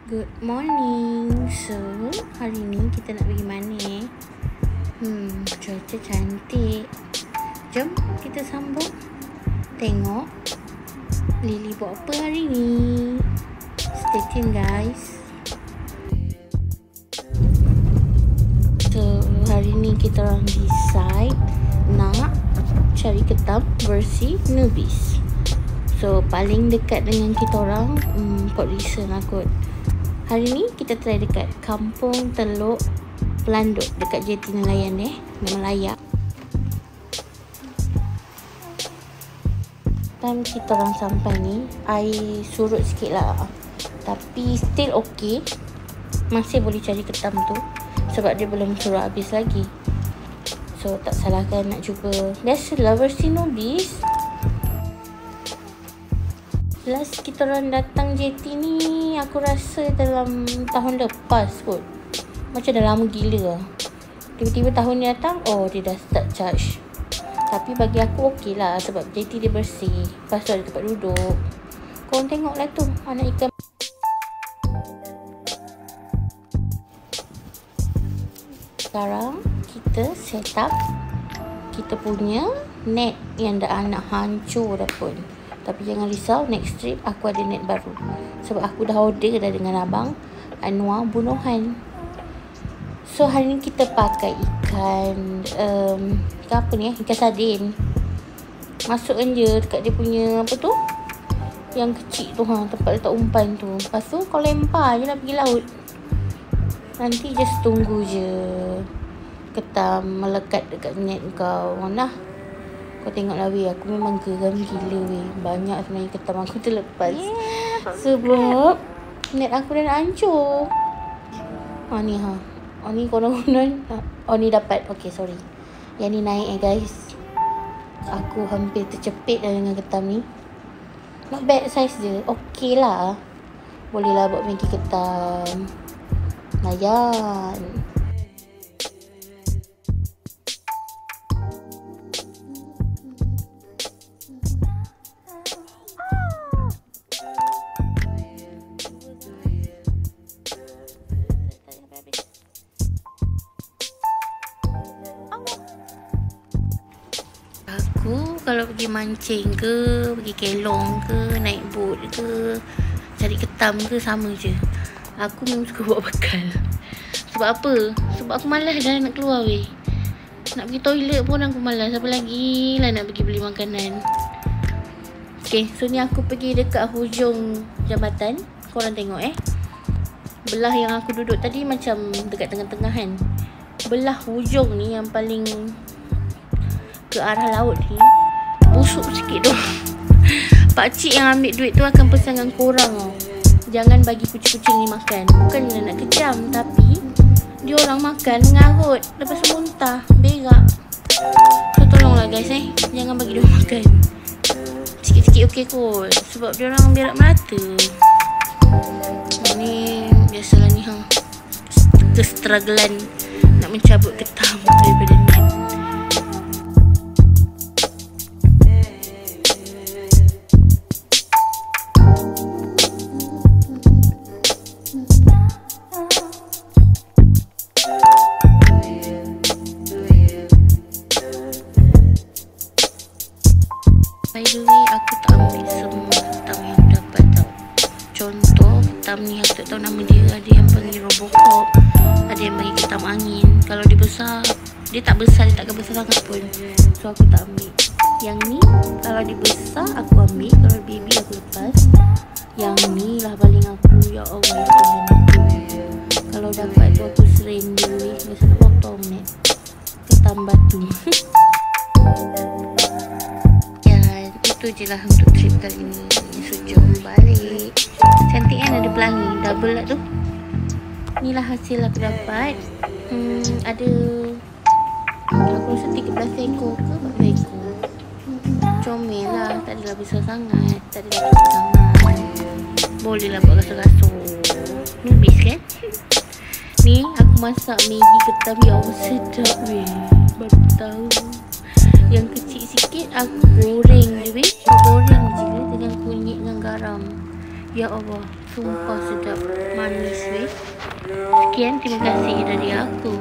Good morning. So, hari ni kita nak pergi mana cuaca cantik. Jom kita sambung tengok Lily buat apa hari ni. Stay tune guys. So, hari ni kita orang decide nak cari ketam versi Nubis. So, paling dekat dengan kita orang Port Dickson lah kot. Hari ni kita try dekat Kampung Teluk Pelanduk, dekat JT Nelayan memang layak. Time kita orang sampai ni, air surut sikit lah, tapi still okay. Masih boleh cari ketam tu, sebab dia belum surut habis lagi. So tak salahkan nak cuba. Biasalah versi Nubis. Last kita orang datang JT ni, aku rasa dalam tahun lepas kot. Macam dah lama gila lah. Tiba-tiba tahun ni datang, dia dah start charge. Tapi bagi aku okey lah, sebab JT dia bersih. Lepas tu ada tempat duduk. Korang tengoklah tu, anak ikan. Sekarang kita set up kita punya net yang dah nak hancur dah pun. Tapi jangan risau, next trip aku ada net baru. Sebab aku dah order dah dengan abang Anwar Bunuhan. So hari ni kita pakai ikan apa ni ikan sardin. Masukkan je dekat dia punya apa tu, yang kecil tu, tempat letak umpan tu. Lepas tu kau lempar je lah pergi laut. Nanti just tunggu je ketam melekat dekat net kau. Nah, kau tengoklah weh, aku memang geram gila weh. Banyak sebenarnya ketam aku terlepas. Sebab net aku dah nak hancur. Ni konon-konon ni dapat. Okay, sorry. Yang ni naik guys. Aku hampir tercepit dah dengan ketam ni. Not bad size dia. Okay lah. Boleh lah buat Maggi ketam. Layan. Aku kalau pergi mancing ke, pergi kelong ke, naik boat ke, cari ketam ke, sama je. Aku memang suka buat bekal. Sebab apa? Sebab aku malas dah nak keluar weh. Nak pergi toilet pun aku malas. Apa lagi lah nak pergi beli makanan. Okay, so ni aku pergi dekat hujung jambatan. Korang tengok belah yang aku duduk tadi macam dekat tengah-tengah kan. Belah hujung ni yang paling ke arah laut ni busuk sikit tu. Pakcik yang ambil duit tu akan pesan dengan korang jangan bagi kucing-kucing ni makan. Bukannya nak kejam, tapi dia orang makan mengarut, lepas tu muntah, berak. So tolonglah guys jangan bagi dia makan. Sikit-sikit okey kot, sebab dia orang berak merata. Ni biasalah ni kestrugglean nak mencabut ketam daripada net. By the way, aku tak ambil semua ketam yang aku dapat tau. Contoh, ketam ni aku tak tahu nama dia. Ada yang panggil Robocop, ada yang panggil ketam angin. Kalau dia besar, dia tak besar, dia takkan besar sangat pun. So aku tak ambil. Yang ni, kalau dia besar aku ambil. Kalau baby aku lepas. Yang ni lah paling aku, ya Allah, aku. Kalau dapat tu aku surrender weh. Biasa nak potong net ketam batu. Itu je lah untuk trip kali ni. So jom balik. Cantik kan, ada pelangi. Double lah tu. Inilah hasil aku dapat. Ada aku rasa 13 ekor ke 14 ekor. Comel lah. Tak adalah besar sangat, tak adalah kecil sangat. Boleh lah buat rasuk-rasuk. Nubis kan. Ni aku masak Maggi ketam. Ya Allah sedap weh. Baru tahu. Yang kecil sikit aku goreng je weh. Goreng je dengan kunyit dengan garam. Ya Allah, sumpah sedap. Manis weh. Sekian, terima kasih dari aku.